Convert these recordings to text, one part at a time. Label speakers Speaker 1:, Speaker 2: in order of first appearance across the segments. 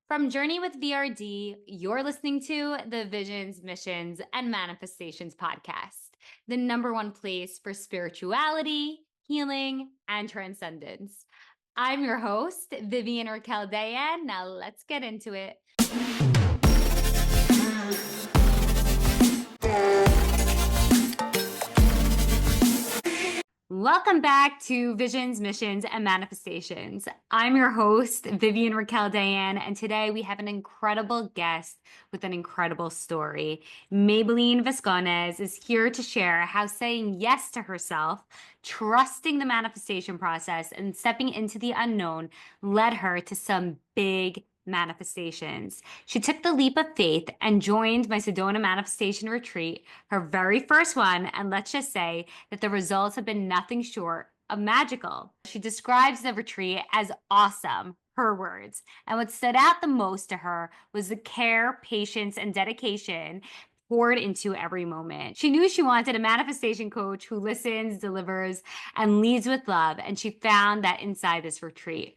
Speaker 1: From Journey with VRD, you're listening to the Visions, Missions, and Manifestations podcast, the number one place for spirituality, healing, and transcendence. I'm your host, Vivian Raquel Dayan. Now let's get into it. Welcome back to Visions, Missions, and Manifestations. I'm your host, Vivian Raquel Dayan, and today we have an incredible guest with an incredible story. Mabellyne Vascovnez is here to share how saying yes to herself, trusting the manifestation process, and stepping into the unknown led her to some big manifestations. She took the leap of faith and joined my Sedona Manifestation Retreat, her very first one, and let's just say that the results have been nothing short of magical. She describes the retreat as awesome, her words. And what stood out the most to her was the care, patience, and dedication poured into every moment. She knew she wanted a manifestation coach who listens, delivers, and leads with love, and she found that inside this retreat.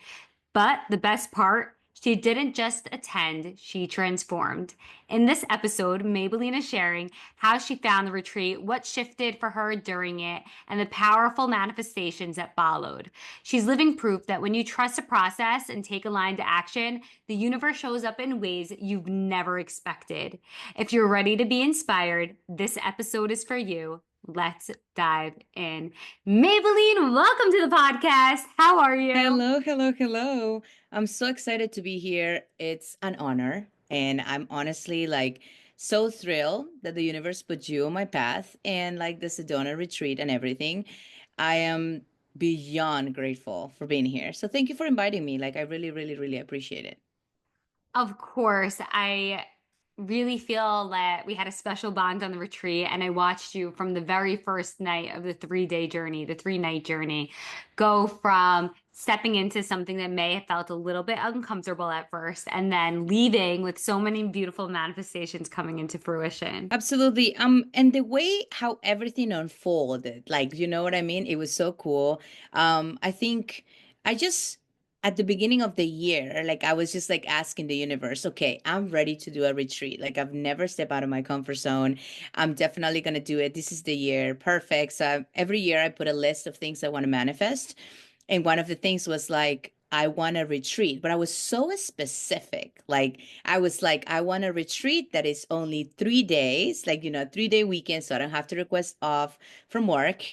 Speaker 1: But the best part, she didn't just attend, she transformed. In this episode, Mabellyne is sharing how she found the retreat, what shifted for her during it, and the powerful manifestations that followed. She's living proof that when you trust a process and take aligned action, the universe shows up in ways you've never expected. If you're ready to be inspired, this episode is for you. Let's dive in. Mabellyne, welcome to the podcast. How are you?
Speaker 2: Hello, hello, hello. I'm so excited to be here. It's an honor. And I'm honestly so thrilled that the universe put you on my path and like the Sedona retreat and everything. I am beyond grateful for being here. So thank you for inviting me. I really, really, really appreciate it.
Speaker 1: Of course, I really feel that we had a special bond on the retreat, and I watched you from the very first night of the 3-day journey, the 3-night journey, go from stepping into something that may have felt a little bit uncomfortable at first, and then leaving with so many beautiful manifestations coming into fruition.
Speaker 2: Absolutely. And the way how everything unfolded, you know what I mean? It was so cool. I think I just at the beginning of the year, I was just asking the universe, okay, I'm ready to do a retreat. I've never stepped out of my comfort zone. I'm definitely gonna do it. This is the year. Perfect. So every year I put a list of things I want to manifest. And one of the things was I want a retreat, but I was so specific. I was like, I want a retreat that is only 3 days, 3-day weekend, so I don't have to request off from work.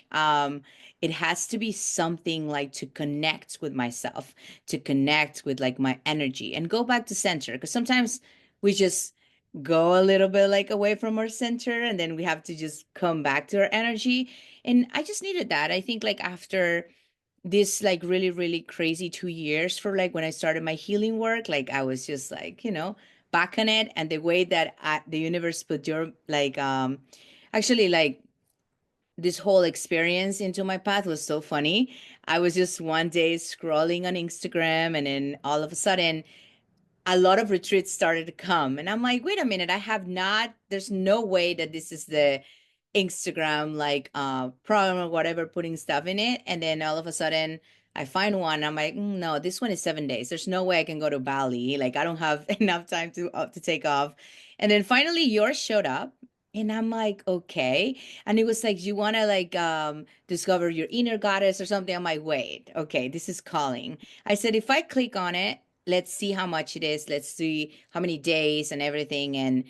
Speaker 2: It has to be something to connect with myself, to connect with my energy and go back to center. Because sometimes we just go a little bit away from our center and then we have to just come back to our energy. And I just needed that. I think after this really really crazy 2 years for when I started my healing work, I was just back on it. And the way that the universe put your actually this whole experience into my path was so funny. I was just one day scrolling on Instagram, and then all of a sudden a lot of retreats started to come, and I'm like, wait a minute, I have not, there's no way that this is the Instagram program or whatever putting stuff in it. And then all of a sudden I find one. I'm like, no, this one is 7 days. There's no way I can go to Bali. I don't have enough time to take off. And then finally yours showed up. And I'm like, okay. And it was like, you want to discover your inner goddess or something. I'm like, wait, okay, this is calling. I said, if I click on it, let's see how much it is. Let's see how many days and everything. And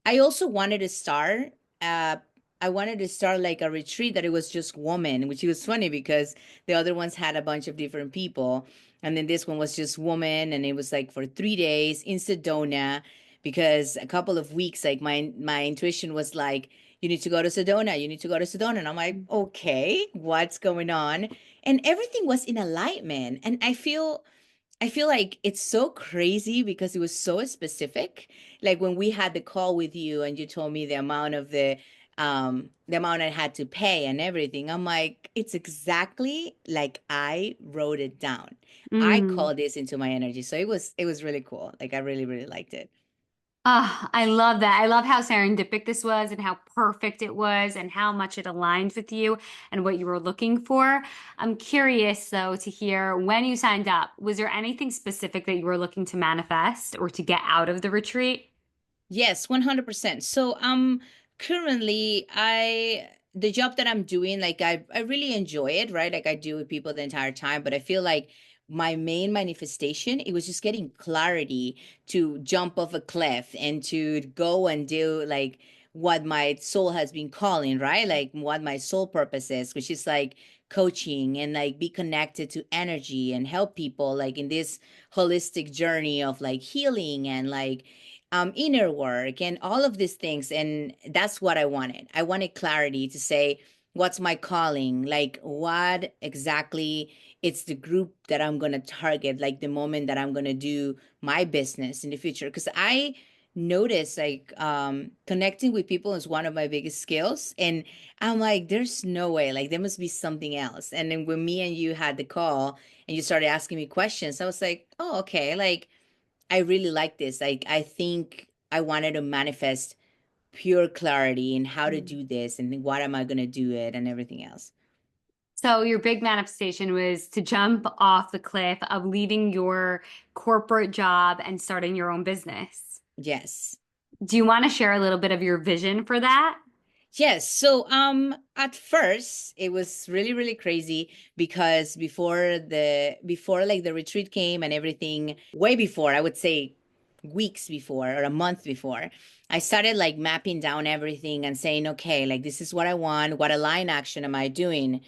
Speaker 2: I also wanted to start uh I wanted to start a retreat that it was just women, which was funny because the other ones had a bunch of different people. And then this one was just woman, and it was for 3 days in Sedona, because a couple of weeks, my intuition was you need to go to Sedona, you need to go to Sedona. And I'm like, okay, what's going on? And everything was in alignment. And I feel like it's so crazy because it was so specific. Like when we had the call with you and you told me the amount I had to pay and everything, I'm like, it's exactly like I wrote it down. I
Speaker 1: Mm.
Speaker 2: called this into my energy. So it was really cool. I really, really liked it.
Speaker 1: Ah, I love that. I love how serendipitous this was and how perfect it was and how much it aligned with you and what you were looking for. I'm curious though to hear when you signed up, was there anything specific that you were looking to manifest or to get out of the retreat?
Speaker 2: Yes, 100%. So, currently the job that I'm doing, like I really enjoy it, right? Like I do with people the entire time, but I feel like my main manifestation, it was just getting clarity to jump off a cliff and to go and do like what my soul has been calling, right? Like what my soul purpose is, which is like coaching and like be connected to energy and help people like in this holistic journey of like healing and like inner work and all of these things. And that's what I wanted. I wanted clarity to say, what's my calling? Like, what exactly it's the group that I'm going to target, like the moment that I'm going to do my business in the future. Because I notice like connecting with people is one of my biggest skills. And I'm like, there's no way, like, there must be something else. And then when me and you had the call and you started asking me questions, I was like, oh, okay. Like, I really like this. Like, I think I wanted to manifest pure clarity in how to
Speaker 1: Mm.
Speaker 2: do this and what am I going to do it and everything else.
Speaker 1: So your big manifestation was to jump off the cliff of leaving your corporate job and starting your own business.
Speaker 2: Yes.
Speaker 1: Do you want to share a little bit of your vision for that?
Speaker 2: Yes. So at first it was really, really crazy because before like the retreat came and everything, way before, I would say weeks before or a month before, I started like mapping down everything and saying, okay, like this is what I want, what align action am I doing?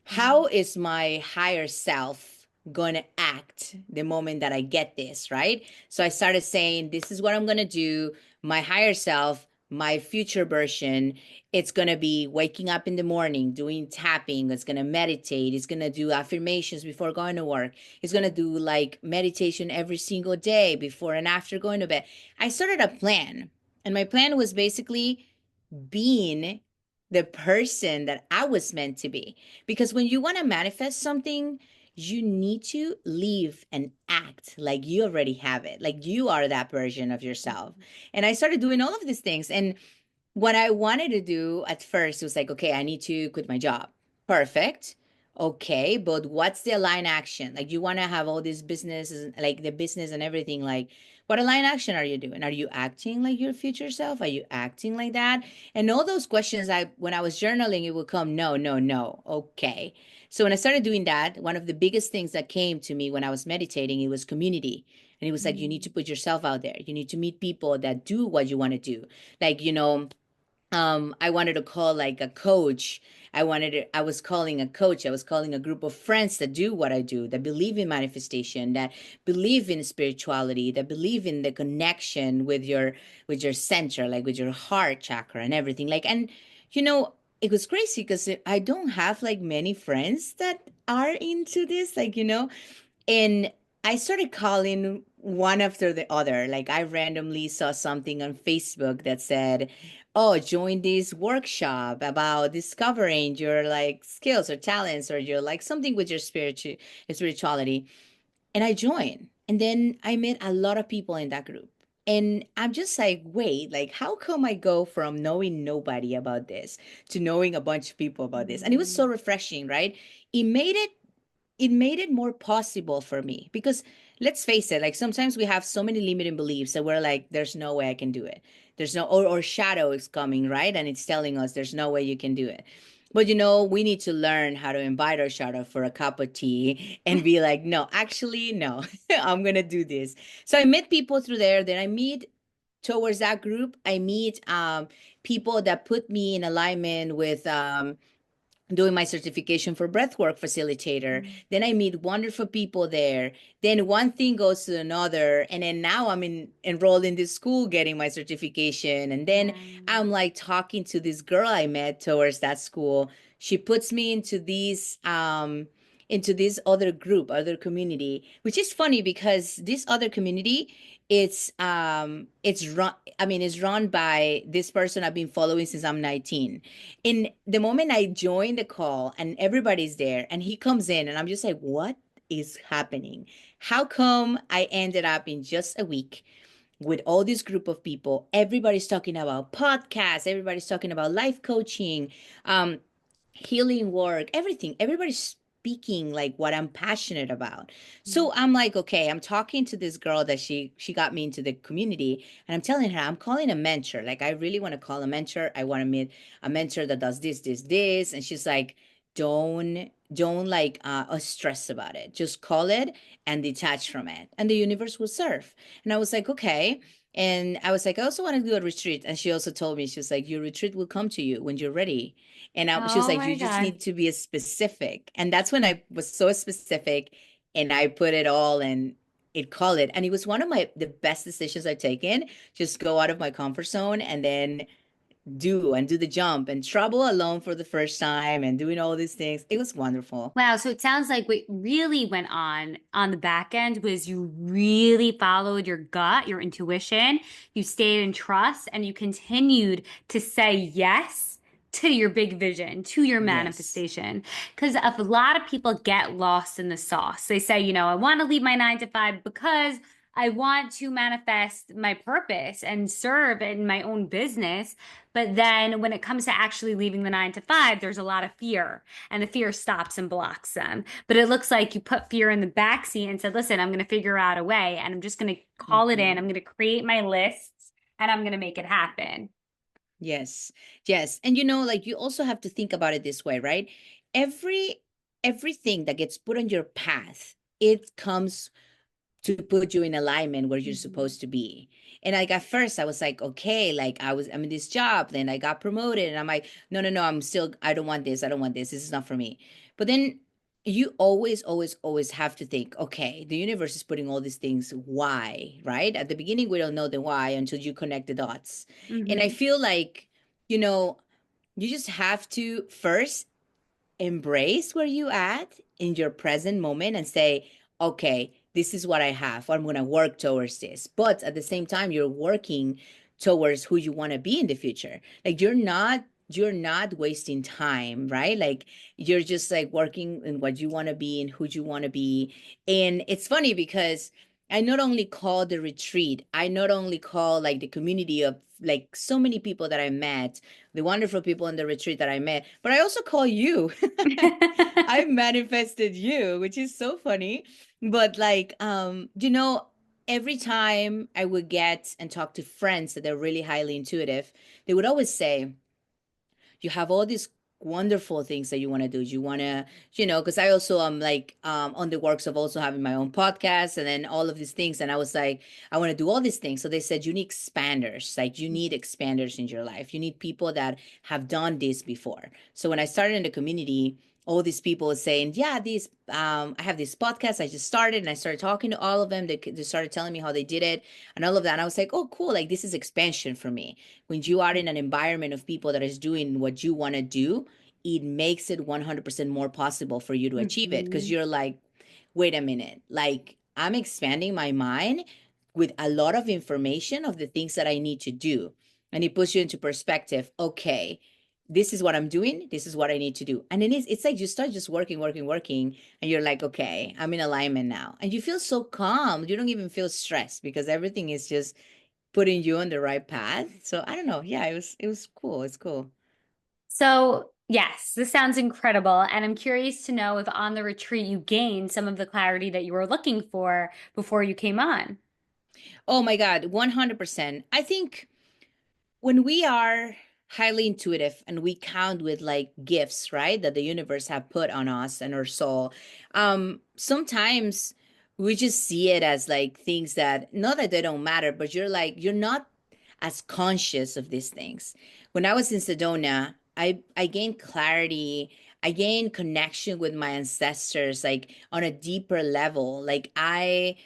Speaker 2: How is my higher self going to act the moment that I get this, right? So I started saying, this is what I'm going to do. My higher self, my future version, it's going to be waking up in the morning, doing tapping. It's going to meditate. It's going to do affirmations before going to work. It's going to do like meditation every single day before and after going to bed. I started a plan. And my plan was basically being the person that I was meant to be. Because when you want to manifest something, you need to live and act like you already have it, like you are that version of yourself. And I started doing all of these things. And what I wanted to do at first was like, okay, I need to quit my job. Perfect. Okay, but what's the align action? Like you want to have all these businesses, like the business and everything. Like, what align action are you doing? Are you acting like your future self? Are you acting like that? And all those questions, I when I was journaling, it would come, no, no, no. Okay. So when I started doing that, one of the biggest things that came to me when I was meditating, it was community. And it was like, you need to put yourself out there. You need to meet people that do what you want to do. Like, I wanted to call like a coach. I was calling a coach. I was calling a group of friends that do what I do, that believe in manifestation, that believe in spirituality, that believe in the connection with your center, like with your heart chakra and everything. Like, and you know, it was crazy because I don't have like many friends that are into this, like, and I started calling one after the other. Like I randomly saw something on Facebook that said, "Oh, join this workshop about discovering your like skills or talents or your like something with your spirituality." And I joined. And then I met a lot of people in that group. And I'm just like, wait, like how come I go from knowing nobody about this to knowing a bunch of people about this? And it was so
Speaker 1: Mm.
Speaker 2: refreshing, right? It made it it made it more possible for me because let's face it, like sometimes we have so many limiting beliefs that we're like, there's no way I can do it. There's no, or shadow is coming, right? And it's telling us there's no way you can do it. But we need to learn how to invite our shadow for a cup of tea and be like, no, actually, no, I'm going to do this. So I met people through there. Then I meet towards that group. I meet people that put me in alignment with doing my certification for breathwork facilitator. Then I meet wonderful people there. Then one thing goes to another. And then now enrolled in this school getting my certification. And then
Speaker 1: Yeah.
Speaker 2: I'm like talking to this girl I met towards that school. She puts me into this other group, other community, which is funny because this other community, it's run by this person I've been following since I'm 19. In the moment I join the call and everybody's there and he comes in and I'm just like, what is happening? How come I ended up in just a week with all this group of people. Everybody's talking about podcasts, everybody's talking about life coaching, um, healing work, everything. Everybody's speaking like what I'm passionate about. So I'm like, okay, I'm talking to this girl that she got me into the community, and I'm telling her I'm calling a mentor. Like I really want to call a mentor. I want to meet a mentor that does this. And she's like, don't like stress about it. Just call it and detach from it. And the universe will serve. And I was like, okay. And I was like, I also want to do a retreat. And she also told me, she was like, your retreat will come to you when you're ready. And she was
Speaker 1: Oh
Speaker 2: like, you
Speaker 1: my
Speaker 2: just
Speaker 1: God.
Speaker 2: need to be specific. And that's when I was so specific and I put it all in it called it. And it was one of the best decisions I've taken. Just go out of my comfort zone and then do the jump and travel alone for the first time and doing all these things. It was wonderful.
Speaker 1: Wow, so it sounds like what really went on the back end was you really followed your gut, your intuition, you stayed in trust, and you continued to say yes to your big vision, to your
Speaker 2: Yes.
Speaker 1: manifestation. Because a lot of people get lost in the sauce. They say, I want to leave my 9 to 5 because I want to manifest my purpose and serve in my own business. But then when it comes to actually leaving the 9 to 5, there's a lot of fear and the fear stops and blocks them. But it looks like you put fear in the backseat and said, listen, I'm going to figure out a way and I'm just going to call it in.
Speaker 2: Mhm.
Speaker 1: I'm going to create my lists and I'm going to make it happen.
Speaker 2: Yes. Yes. And like you also have to think about it this way, right? Every everything that gets put on your path, it comes to put you in alignment where you're
Speaker 1: Mhm.
Speaker 2: supposed to be. And like at first I was like, okay, like I'm in this job, then I got promoted and I'm like, no, I don't want this. I don't want this. This is not for me. But then you always have to think, okay, the universe is putting all these things. Why? Right? At the beginning, we don't know the why until you connect the dots. And I
Speaker 1: Mhm.
Speaker 2: feel like, you know, you just have to first embrace where you at in your present moment and say, okay, this is what I have. I'm going to work towards this. But at the same time, you're working towards who you want to be in the future. Like you're not wasting time, right? Like you're just like working in what you want to be and who you want to be. And it's funny because I not only call the retreat, I not only call like the community of like so many people that I met, the wonderful people in the retreat that I met, but I also call you. I manifested you, which is so funny. But like, every time I would get and talk to friends that are really highly intuitive, they would always say, you have all these wonderful things that you want to do. You want to, because I also am like on the works of also having my own podcast and then all of these things. And I was like, I want to do all these things. So they said, you need expanders. Like you need expanders in your life. You need people that have done this before. So when I started in the community, all these people were saying, yeah, I have this podcast I just started, and I started talking to all of them. They started telling me how they did it and all of that. And I was like, oh, cool. Like this is expansion for me. When you are in an environment of people that is doing what you want to do, it makes it 100% more possible for you to achieve it because
Speaker 1: Mhm.
Speaker 2: you're like, wait a minute, like I'm expanding my mind with a lot of information of the things that I need to do. And it puts you into perspective. Okay, this is what I'm doing. This is what I need to do. And then it's like you start just working, and you're like, okay, I'm in alignment now. And you feel so calm. You don't even feel stressed because everything is just putting you on the right path. So I don't know. Yeah, it was cool. It's cool.
Speaker 1: So, yes, this sounds incredible. And I'm curious to know if on the retreat you gained some of the clarity that you were looking for before you came on.
Speaker 2: Oh my God, 100%. I think when we are highly intuitive and we count with like gifts, right, that the universe have put on us and our soul, sometimes we just see it as like things that not that they don't matter, but you're not as conscious of these things. When I was in Sedona, I gained clarity. I gained connection with my ancestors, like on a deeper level. Like I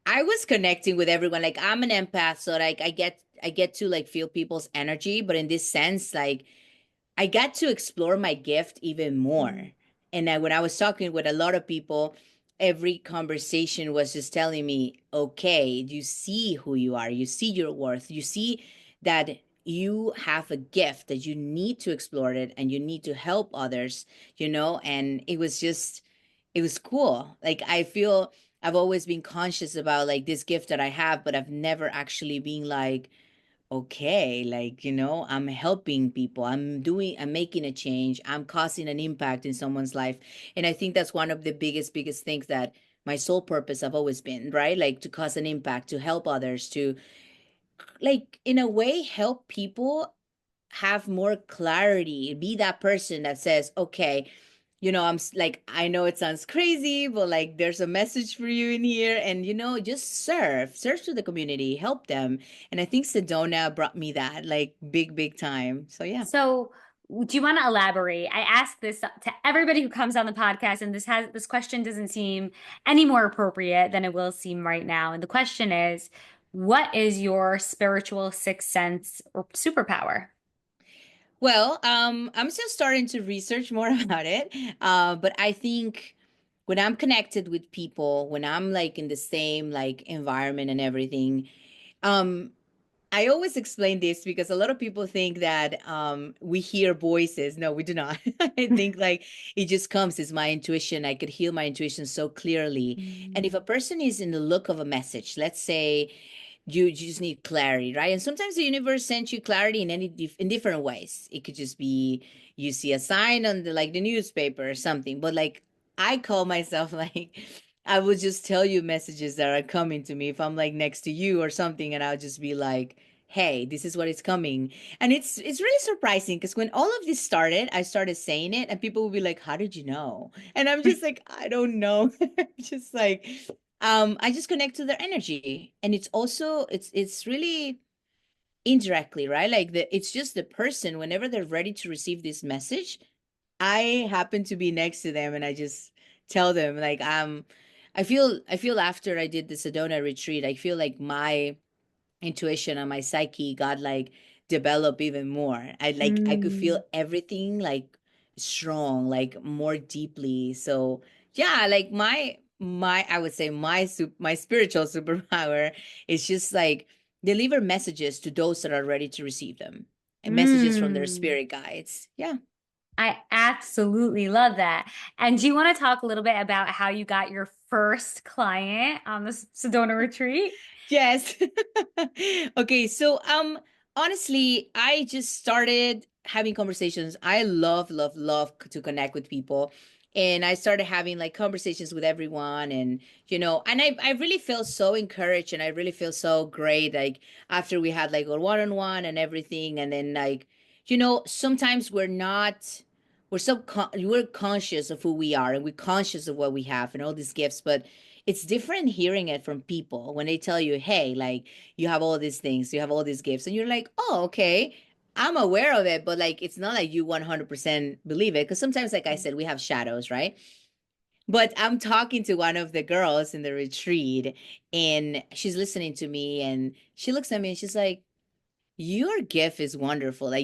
Speaker 2: was connecting with everyone. Like I'm an empath, so like I get to like feel people's energy, but in this sense, like I got to explore my gift even more.
Speaker 1: Mhm.
Speaker 2: And when I was talking with a lot of people, every conversation was just telling me, okay, you see who you are, you see your worth, you see that you have a gift that you need to explore it and you need to help others, and it was cool. Like I feel I've always been conscious about like this gift that I have, but I've never actually been like, okay, like, I'm helping people. I'm making a change. I'm causing an impact in someone's life. And I think that's one of the biggest things that my sole purpose have always been, right? Like to cause an impact, to help others, to like in a way help people have more clarity, be that person that says, okay, like, I know it sounds crazy, but like there's a message for you in here. And, just serve to the community, help them. And I think Sedona brought me that like big time. So, yeah.
Speaker 1: So, do you want to elaborate? I ask this to everybody who comes on the podcast, and this question doesn't seem any more appropriate than it will seem right now. And the question is, what is your spiritual sixth sense or superpower?
Speaker 2: Well, I'm still starting to research more about it. But I think when I'm connected with people, when I'm like in the same like environment and everything, um, I always explain this because a lot of people think that we hear voices. No, we do not. I think like it just comes. It's my intuition. I could hear my intuition so clearly. And if a
Speaker 1: Mm.
Speaker 2: person is in the look of a message, let's say you just need clarity, right? And sometimes the universe sends you clarity in in different ways. It could just be you see a sign on the newspaper or something. But like I call myself like I will just tell you messages that are coming to me if I'm like next to you or something, and I'll just be like, hey, this is what is coming. And it's really surprising because when all of this started, I started saying it and people will be like, how did you know? And I'm just like, I don't know. Just like I just connect to their energy. And it's also it's really indirectly, right? Like it's just the person whenever they're ready to receive this message, I happen to be next to them and I just tell them like I feel after I did the Sedona retreat, I feel like my intuition and my psyche got like developed even more. I could feel
Speaker 1: Mm.
Speaker 2: everything like strong, like more deeply. So yeah, like my I would say my spiritual superpower is just like deliver messages to those that are ready to receive them. And messages from their
Speaker 1: Mm.
Speaker 2: spirit guides. Yeah.
Speaker 1: I absolutely love that. And do you want to talk a little bit about how you got your first client on the Sedona retreat?
Speaker 2: Yes. Okay, so honestly, I just started having conversations. I love to connect with people. And I started having like conversations with everyone and and I really feel so encouraged and I really feel so great like after we had like a one-on-one and everything and then like sometimes we're conscious of who we are and we're conscious of what we have and all these gifts, but it's different hearing it from people when they tell you, hey, like you have all these things, you have all these gifts, and you're like, oh, okay, I'm aware of it, but like it's not like you 100% believe it. Because sometimes, like I said, we have shadows, right? But I'm talking to one of the girls in the retreat, and she's listening to me, and she looks at me and she's like, your gift is wonderful. I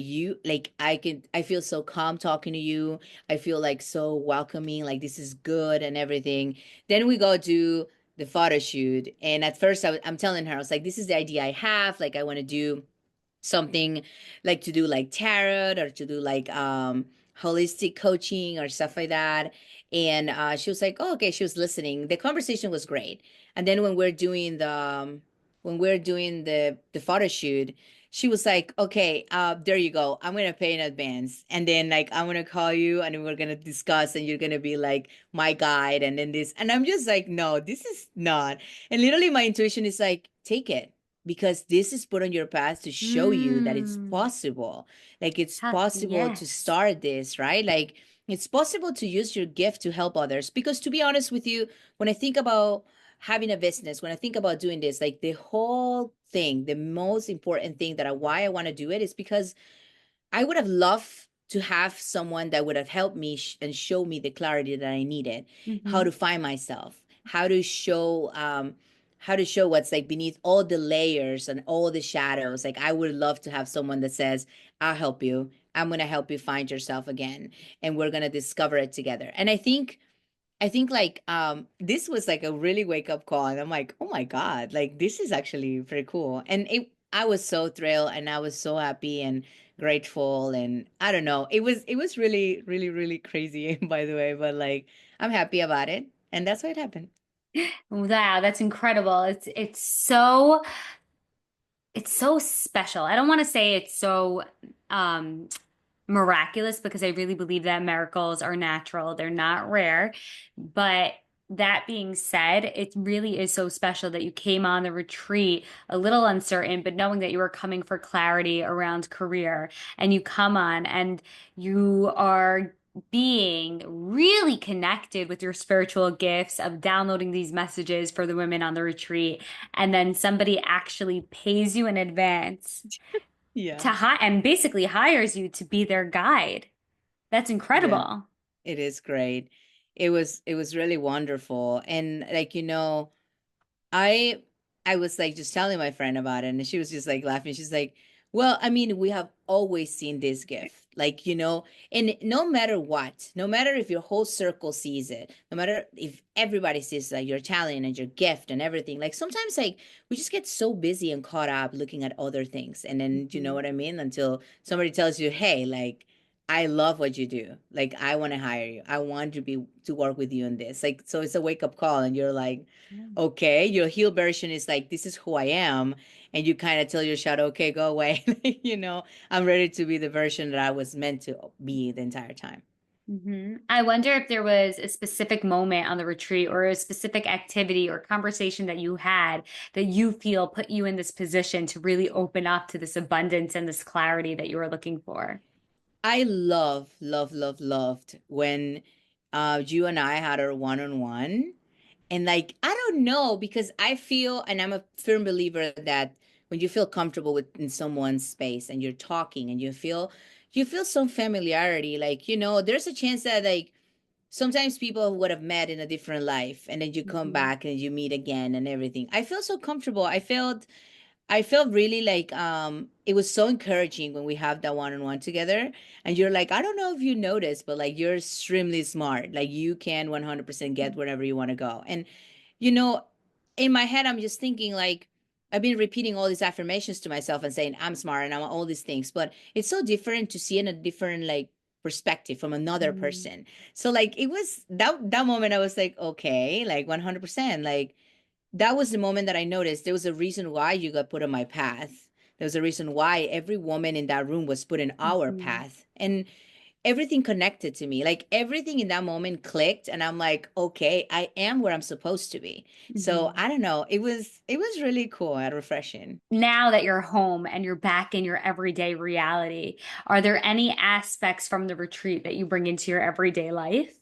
Speaker 2: feel so calm talking to you. I feel like so welcoming, like this is good and everything. Then we go to the photo shoot. And at first I'm telling her, I was like, this is the idea I have. Like, I want to do something like to do like tarot or to do like holistic coaching or stuff like that. And she was like, oh, okay, she was listening. The conversation was great. And then when we're doing the photo shoot, she was like, okay, there you go, I'm gonna pay in advance, and then like I'm gonna call you and we're gonna discuss and you're gonna be like my guide, and then this. And I'm just like, no, this is not. And literally my intuition is like, take it, because this is put on your path to show you that it's
Speaker 1: Mm.
Speaker 2: possible. Like it's possible to
Speaker 1: Yes.
Speaker 2: start this, right? Like it's possible to use your gift to help others. Because to be honest with you, when I think about having a business, when I think about doing this, like the whole thing, the most important thing why I want to do it is because I would have loved to have someone that would have helped me and show me the clarity that I needed, how
Speaker 1: Hmm.
Speaker 2: to find myself, how to show what's like beneath all the layers and all the shadows. Like I would love to have someone that says, I'll help you. I'm going to help you find yourself again and we're going to discover it together. And I think like this was like a really wake up call, and I'm like, oh my God, like this is actually pretty cool. And it I was so thrilled and I was so happy and grateful, and I don't know. It was really, really, really crazy by the way, but like I'm happy about it. And that's what happened.
Speaker 1: Wow, that's incredible. It's so special. I don't want to say it's so um miraculous because I really believe that miracles are natural. They're not rare. But that being said, it really is so special that you came on the retreat a little uncertain, but knowing that you were coming for clarity around career and you come on and you are being really connected with your spiritual gifts of downloading these messages for the women on the retreat. And then somebody actually pays you in advance
Speaker 2: Yeah.
Speaker 1: to hire and basically hires you to be their guide. That's
Speaker 2: Yeah.
Speaker 1: incredible.
Speaker 2: It is great. It was really wonderful. And like, I I was like just telling my friend about it, and she was just like laughing. She's like, "Well, I mean, we have always seen this gift, like and no matter what, no matter if your whole circle sees it, no matter if everybody sees like your talent and your gift and everything. Like sometimes, like we just get so busy and caught up looking at other things, and then you know
Speaker 1: Mhm.
Speaker 2: what I mean? Until somebody tells you, "Hey, like." I love what you do. Like I want to hire you. I want to work with you in this. Like so it's a wake up call and you're like, okay, your heel version is like, this is who I am. And you kind of tell your shadow, okay, go away. I'm ready to be the version that I was meant to be the entire time.
Speaker 1: I wonder if there was a specific moment on the retreat or a specific activity or conversation that you had that you feel put you in this position to really open up to this abundance and this clarity that you were looking for.
Speaker 2: I loved when you and I had our one-on-one. And like, I don't know, because I feel, and I'm a firm believer that when you feel comfortable with in someone's space and you're talking and you feel some familiarity, like, there's a chance that like sometimes people would have met in a different life and then you come
Speaker 1: Mhm.
Speaker 2: back and you meet again and everything. I feel so comfortable. I felt really like it was so encouraging when we have that one-on-one together. And you're like, I don't know if you noticed, but like you're extremely smart. Like you can 100% get wherever you want to go. And you know, in my head, I'm just thinking like I've been repeating all these affirmations to myself and saying I'm smart and I'm all these things, but it's so different to see in a different like perspective from another
Speaker 1: Mm.
Speaker 2: person. So like it was that moment I was like, okay, like 100%. Like that was the moment that I noticed there was a reason why you got put on my path. There was a reason why every woman in that room was put in our
Speaker 1: Mhm.
Speaker 2: path. And everything connected to me. Like everything in that moment clicked and I'm like, okay, I am where I'm supposed to be. So
Speaker 1: Mhm.
Speaker 2: I don't know. It was really cool and refreshing.
Speaker 1: Now that you're home and you're back in your everyday reality, are there any aspects from the retreat that you bring into your everyday life?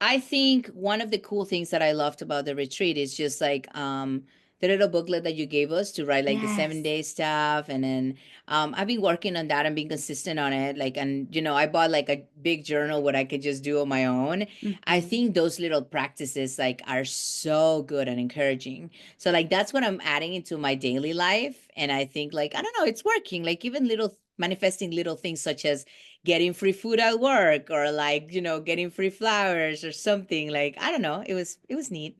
Speaker 2: I think one of the cool things that I loved about the retreat is just like the little booklet that you gave us to write like the seven
Speaker 1: Yes.
Speaker 2: day stuff. And then I've been working on that and being consistent on it. Like, and I bought like a big journal what I could just do on my own. I
Speaker 1: Mhm.
Speaker 2: think those little practices like are so good and encouraging. So like that's what I'm adding into my daily life. And I think like, I don't know, it's working. Like even little manifesting little things such as getting free food at work or like getting free flowers or something. Like I don't know, it was neat.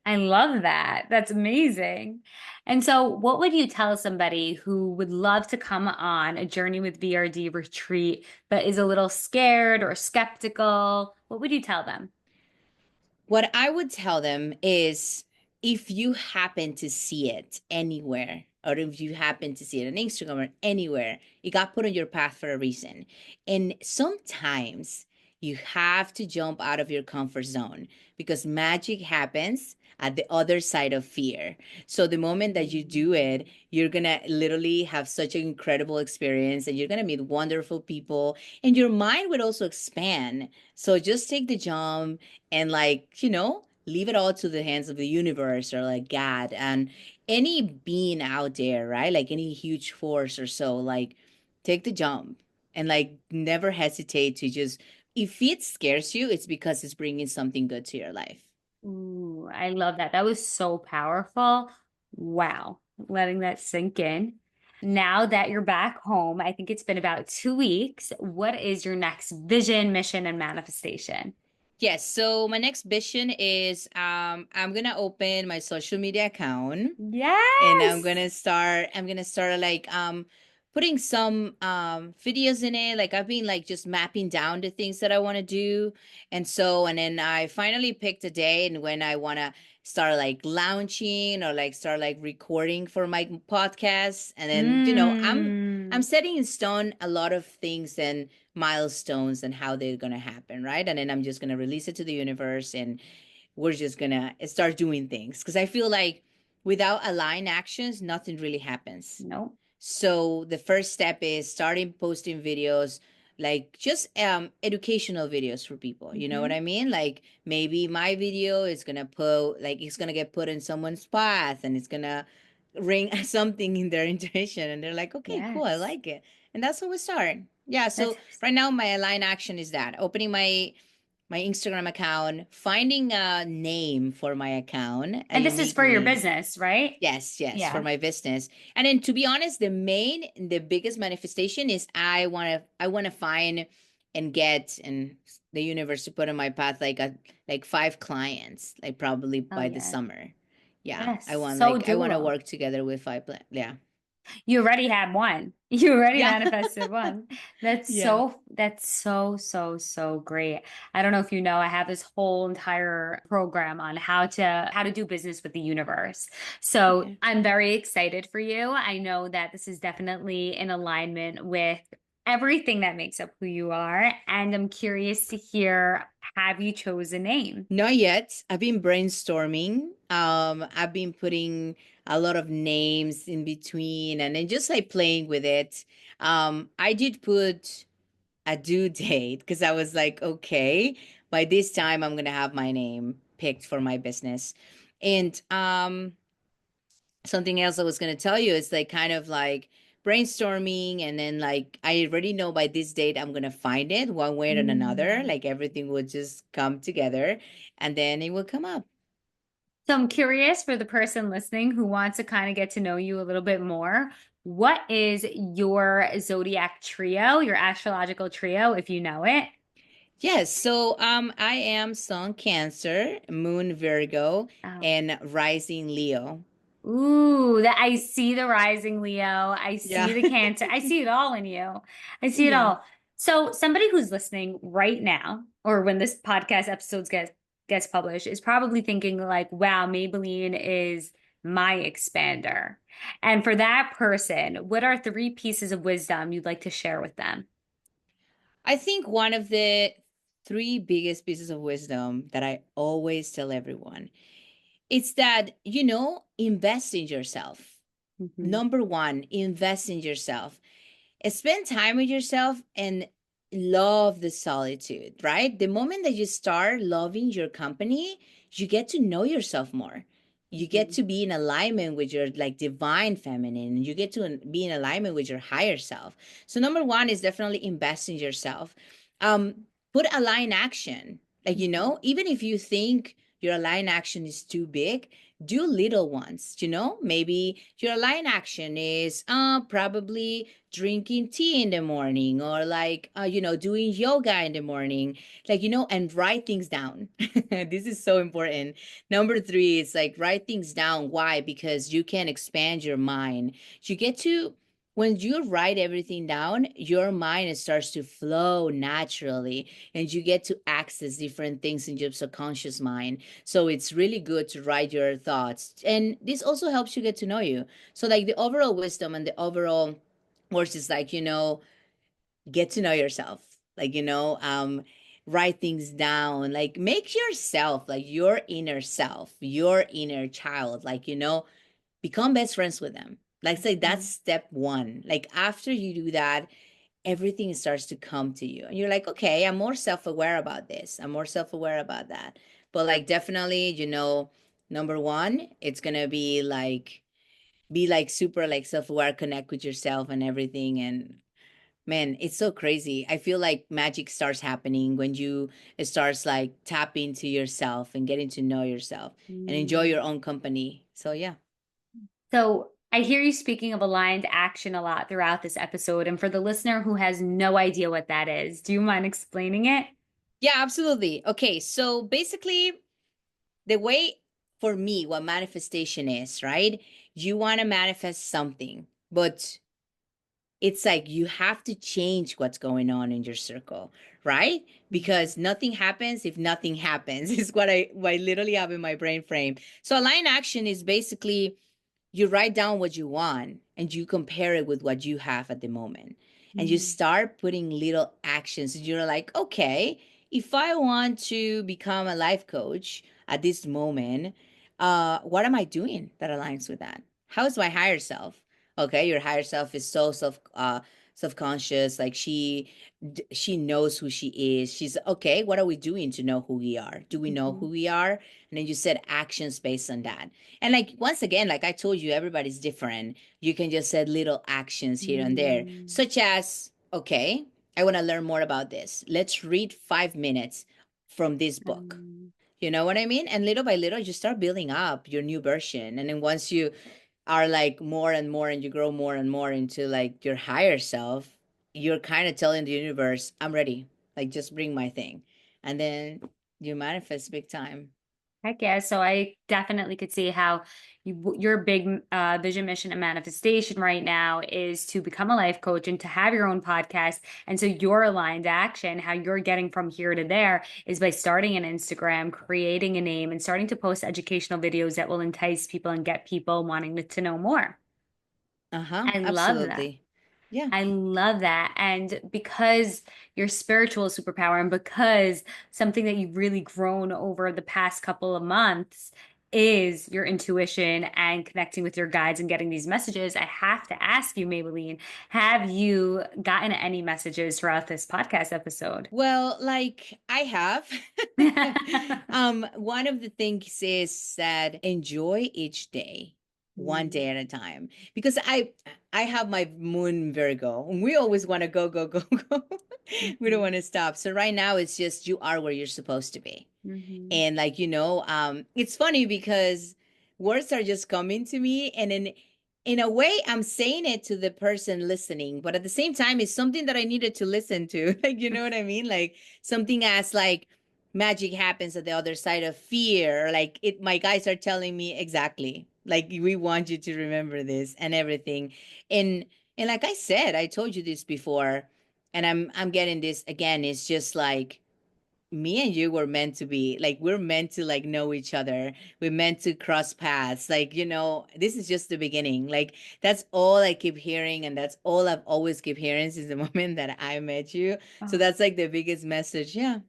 Speaker 1: I love that. That's amazing. And so, what would you tell somebody who would love to come on a journey with VRD retreat, but is a little scared or skeptical? What would you tell them?
Speaker 2: What I would tell them is if you happen to see it anywhere, or if you happen to see it on Instagram or anywhere, it got put on your path for a reason. And sometimes you have to jump out of your comfort zone because magic happens at the other side of fear. So the moment that you do it, you're going to literally have such an incredible experience and you're going to meet wonderful people and your mind would also expand. So just take the jump and like leave it all to the hands of the universe or like God and any being out there, right? Like any huge force or so, like take the jump and like never hesitate to just if it scares you, it's because it's bringing something good to your life.
Speaker 1: Ooh, I love that. That was so powerful. Wow. Letting that sink in. Now that you're back home, I think it's been about 2 weeks. What is your next vision, mission, and manifestation?
Speaker 2: Yes, so my next vision is I'm gonna open my social media account and
Speaker 1: Yes.
Speaker 2: I'm gonna start like putting some videos in it. Like I've been like just mapping down the things that I want to do. And then I finally picked a day and when I want to start like launching or like start like recording for my podcast. And then, I'm
Speaker 1: Mm,
Speaker 2: setting in stone a lot of things and milestones and how they're going to happen, right? And then I'm just going to release it to the universe and we're just going to start doing things because I feel like without aligned actions, nothing really happens.
Speaker 1: nope.
Speaker 2: So the first step is starting posting videos, like just educational videos for people. You know what
Speaker 1: Hmm.
Speaker 2: I mean? Like maybe my video is gonna put like it's gonna get put in someone's path and it's gonna ring something in their intuition and they're like, okay, cool, I
Speaker 1: Yes.
Speaker 2: like it. And that's how we start. Yeah.
Speaker 1: That's
Speaker 2: So right now my align action is that opening my Instagram account, finding a name for my account, a
Speaker 1: and this is
Speaker 2: unique
Speaker 1: for your
Speaker 2: name.
Speaker 1: business, right?
Speaker 2: Yes, yes, for
Speaker 1: Yeah.
Speaker 2: my business. And then to be honest, the biggest manifestation is I want to find and get and the universe to put on my path like 5 clients, like probably
Speaker 1: Oh
Speaker 2: by the
Speaker 1: yes.
Speaker 2: summer. Yeah,
Speaker 1: Yes. So
Speaker 2: I want to
Speaker 1: doable.
Speaker 2: work together with yeah.
Speaker 1: You already had one. You already
Speaker 2: Yeah.
Speaker 1: manifested one.
Speaker 2: Yeah.
Speaker 1: That's so great. I don't know if you know, I have this whole entire program on how to do business with the universe. So
Speaker 2: Okay.
Speaker 1: I'm very excited for you. I know that this is definitely in alignment with everything that makes up who you are. And I'm curious to hear, have you chose a name?
Speaker 2: Not yet. I've been brainstorming. I've been putting a lot of names in between and then just like playing with it. I did put a due date because I was like, okay, by this time I'm gonna have my name picked for my business. And something else I was gonna tell you is like kind of like brainstorming and then like I already know by this date I'm gonna find it one way or another.
Speaker 1: Mm.
Speaker 2: Like everything would just come together and then it will come up.
Speaker 1: So I'm curious for the person listening who wants to kind of get to know you a little bit more. What is your zodiac trio, your astrological trio, if you know it?
Speaker 2: Yes, so I am Sun Cancer, Moon Virgo,
Speaker 1: Oh,
Speaker 2: and Rising Leo.
Speaker 1: ooh, that I see the rising Leo. I
Speaker 2: Yeah.
Speaker 1: see the Cancer. I see it all in you. I see it
Speaker 2: Yeah.
Speaker 1: all. So somebody who's listening right now, or when this podcast episodes gets published, is probably thinking like, "Wow, Maybelline is my expander." And for that person, what are three pieces of wisdom you'd like to share with them?
Speaker 2: I think one of the three biggest pieces of wisdom that I always tell everyone is that, invest in yourself.
Speaker 1: Mhm.
Speaker 2: Number one, invest in yourself. Spend time with yourself and love the solitude, right? The moment that you start loving your company, you get to know yourself more. You get
Speaker 1: Mhm.
Speaker 2: to be in alignment with your like divine feminine, and you get to be in alignment with your higher self. So number one is definitely invest in yourself. Put aligned action. Like,
Speaker 1: Mhm.
Speaker 2: even if you think your aligned action is too big, do little ones. Maybe your aligned action is probably drinking tea in the morning or like doing yoga in the morning, like and write things down. This is so important. Number three is like write things down. Why? Because you can expand your mind. You get to When you write everything down, your mind starts to flow naturally and you get to access different things in your subconscious mind. So it's really good to write your thoughts, and this also helps you get to know you. So like the overall wisdom and the overall words is like, get to know yourself, like, write things down, like make yourself, like your inner self, your inner child, like, become best friends with them. Like say that's
Speaker 1: Mhm.
Speaker 2: step one. Like after you do that, everything starts to come to you and you're like, okay, I'm more self-aware about this, I'm more self-aware about that. But like definitely, number one, it's gonna be like super like self-aware, connect with yourself and everything. And man, it's so crazy. I feel like magic starts happening when you it starts like tapping to yourself and getting to know yourself and enjoy
Speaker 1: Mm.
Speaker 2: your own company. So yeah.
Speaker 1: So I hear you speaking of aligned action a lot throughout this episode. And for the listener who has no idea what that is, do you mind explaining it?
Speaker 2: Yeah, absolutely. Okay, so basically the way, for me, what manifestation is, right? You want to manifest something, but it's like you have to change what's going on in your circle, right?
Speaker 1: Mhm.
Speaker 2: Because nothing happens if nothing happens is what I literally have in my brain frame. So align action is basically you write down what you want and you compare it with what you have at the moment. And you
Speaker 1: Mhm.
Speaker 2: start putting little actions. And you're like, okay, if I want to become a life coach at this moment, what am I doing that aligns with that? How's my higher self? Okay, your higher self is so self-conscious, like she knows who she is. She's okay, what are we doing to know who we are? Do we know who
Speaker 1: Mhm.
Speaker 2: we are? And then you set actions based on that. And like once again, like I told you, everybody's different. You can just set little actions here and there,
Speaker 1: Mhm.
Speaker 2: such as, okay, I want to learn more about this. Let's read 5 minutes from this book.
Speaker 1: Um,
Speaker 2: You know what I mean? And little by little, you start building up your new version. And then once you are like more and more and you grow more and more into like your higher self, you're kind of telling the universe, I'm ready. Like just bring my thing. And then you manifest big time.
Speaker 1: Heck yeah. So I definitely could see how your big vision, mission, and manifestation right now is to become a life coach and to have your own podcast. And so your aligned action, how you're getting from here to there, is by starting an Instagram, creating a name, and starting to post educational videos that will entice people and get people wanting to know more.
Speaker 2: Uh-huh.
Speaker 1: I love that.
Speaker 2: Absolutely. Yeah.
Speaker 1: I love that. And because your spiritual superpower and because something that you've really grown over the past couple of months is your intuition and connecting with your guides and getting these messages, I have to ask you, Maybelline, have you gotten any messages throughout this podcast episode?
Speaker 2: Well, like I have. One of the things is that enjoy each day, one
Speaker 1: Mm,
Speaker 2: day at a time. Because I have my moon Virgo, and we always want to go, go, go, go. We don't
Speaker 1: mhm,
Speaker 2: want to stop. So right now it's just you are where you're supposed to be.
Speaker 1: mhm.
Speaker 2: And like it's funny because words are just coming to me, and in a way I'm saying it to the person listening, but at the same time it's something that I needed to listen to. Like, you know what I mean? Like something as like magic happens at the other side of fear. Like it my guys are telling me exactly. Like we want you to remember this and everything. And and like I said, I told you this before, and I'm getting this again. It's just like me and you were meant to be, like we're meant to like know each other. We're meant to cross paths, like, this is just the beginning. Like that's all I keep hearing, and that's all I've always keep hearing since the moment that I met you. So
Speaker 1: Oh,
Speaker 2: that's like the biggest message. Yeah.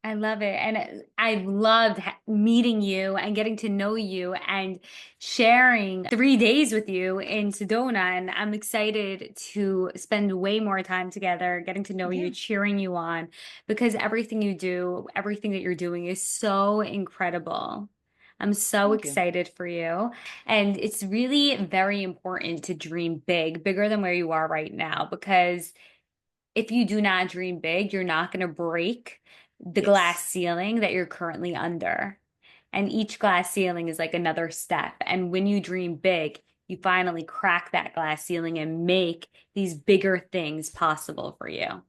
Speaker 1: I love it. And I've loved meeting you and getting to know you and sharing 3 days with you in Sedona. And I'm excited to spend way more time together, getting to know you,
Speaker 2: Yeah.
Speaker 1: cheering you on, because everything you do, everything that you're doing is so incredible. I'm so
Speaker 2: Thank you.
Speaker 1: excited for you. And it's really very important to dream big, bigger than where you are right now, because if you do not dream big, you're not going to break the glass
Speaker 2: Yes.
Speaker 1: ceiling that you're currently under. And each glass ceiling is like another step. And when you dream big, you finally crack that glass ceiling and make these bigger things possible for you.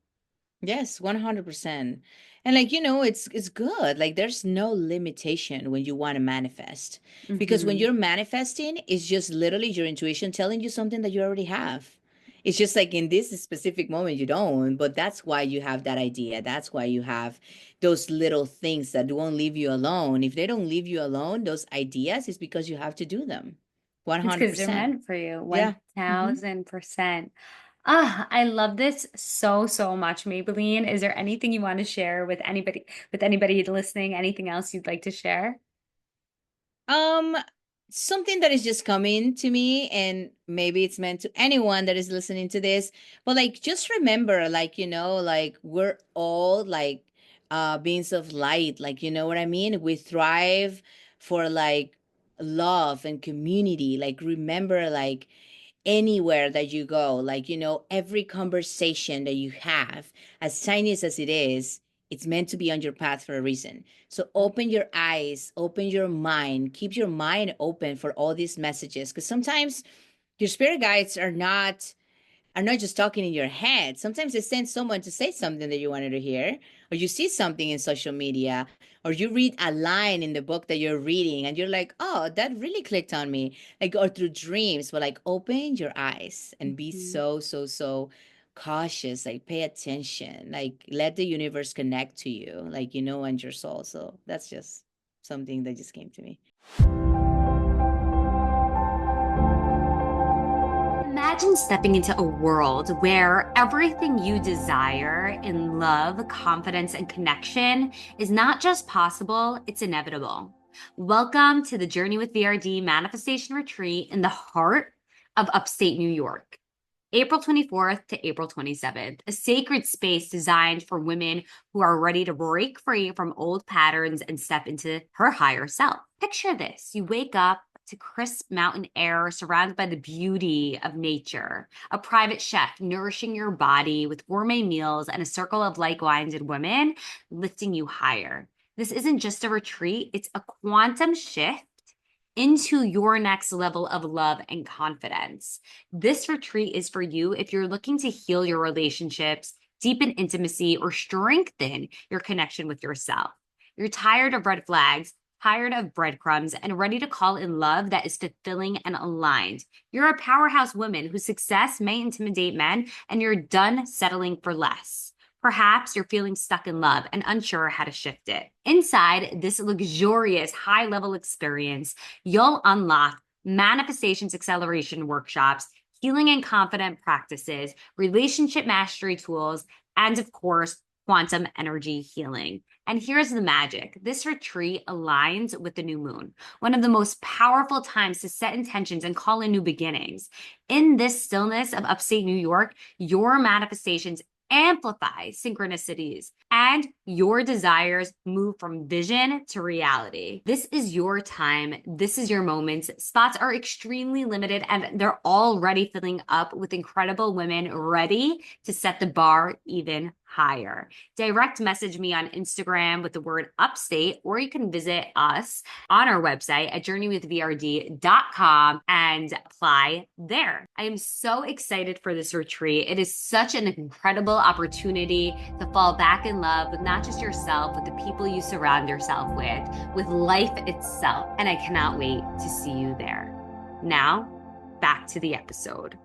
Speaker 2: Yes, 100%. And like, it's good. Like there's no limitation when you want to manifest. Because when
Speaker 1: Hmm.
Speaker 2: you're manifesting, it's just literally your intuition telling you something that you already have. It's just like in this specific moment you don't, but that's why you have that idea. That's why you have those little things that won't leave you alone. If they don't leave you alone, those ideas is because you have to do them.
Speaker 1: It's because they're
Speaker 2: 100%.
Speaker 1: meant for you,
Speaker 2: Yeah. Mm-hmm.
Speaker 1: 1000%. Ah, I love this so, so much, Maybelline. Is there anything you want to share with anybody listening? Anything else you'd like to share?
Speaker 2: Um, Something that is just coming to me, and maybe it's meant to anyone that is listening to this, but like just remember, like, like we're all like beings of light, like you know what I mean? We thrive for like love and community. Like remember, like anywhere that you go, like, every conversation that you have, as tiny as it is, it's meant to be on your path for a reason. So open your eyes, open your mind, keep your mind open for all these messages. Because sometimes your spirit guides are not just talking in your head. Sometimes they send someone to say something that you wanted to hear, or you see something in social media, or you read a line in the book that you're reading and you're like, oh, that really clicked on me. Like, or through dreams, but like open your eyes and be
Speaker 1: Mhm.
Speaker 2: so cautious, like pay attention, like let the universe connect to you, like, and your soul. So that's just something that just came to me.
Speaker 1: Imagine stepping into a world where everything you desire in love, confidence, and connection is not just possible, it's inevitable. Welcome to the Journey with VRD Manifestation Retreat in the heart of upstate New York. April 24th to April 27th, a sacred space designed for women who are ready to break free from old patterns and step into her higher self. Picture this. You wake up to crisp mountain air surrounded by the beauty of nature, a private chef nourishing your body with gourmet meals, and a circle of like-minded women lifting you higher. This isn't just a retreat, it's a quantum shift into your next level of love and confidence. This retreat is for you if you're looking to heal your relationships, deepen intimacy, or strengthen your connection with yourself. You're tired of red flags, tired of breadcrumbs, and ready to call in love that is fulfilling and aligned. You're a powerhouse woman whose success may intimidate men, and you're done settling for less. Perhaps you're feeling stuck in love and unsure how to shift it. Inside this luxurious high-level experience, you'll unlock manifestations acceleration workshops, healing and confident practices, relationship mastery tools, and of course, quantum energy healing. And here's the magic. This retreat aligns with the new moon, one of the most powerful times to set intentions and call in new beginnings. In this stillness of upstate New York, your manifestations amplify synchronicities and your desires move from vision to reality. This is your time. This is your moment. Spots are extremely limited and they're already filling up with incredible women ready to set the bar even higher. Direct message me on Instagram with the word upstate, or you can visit us on our website at journeywithvrd.com and apply there. I am so excited for this retreat. It is such an incredible opportunity to fall back in love with not just yourself, but the people you surround yourself with life itself. And I cannot wait to see you there. Now, back to the episode.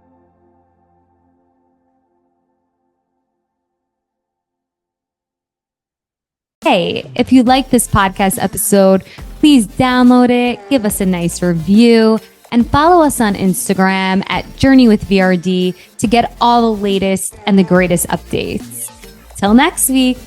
Speaker 1: Hey, if you like this podcast episode, please download it, give us a nice review, and follow us on Instagram at Journey with VRD to get all the latest and the greatest updates. Till next week.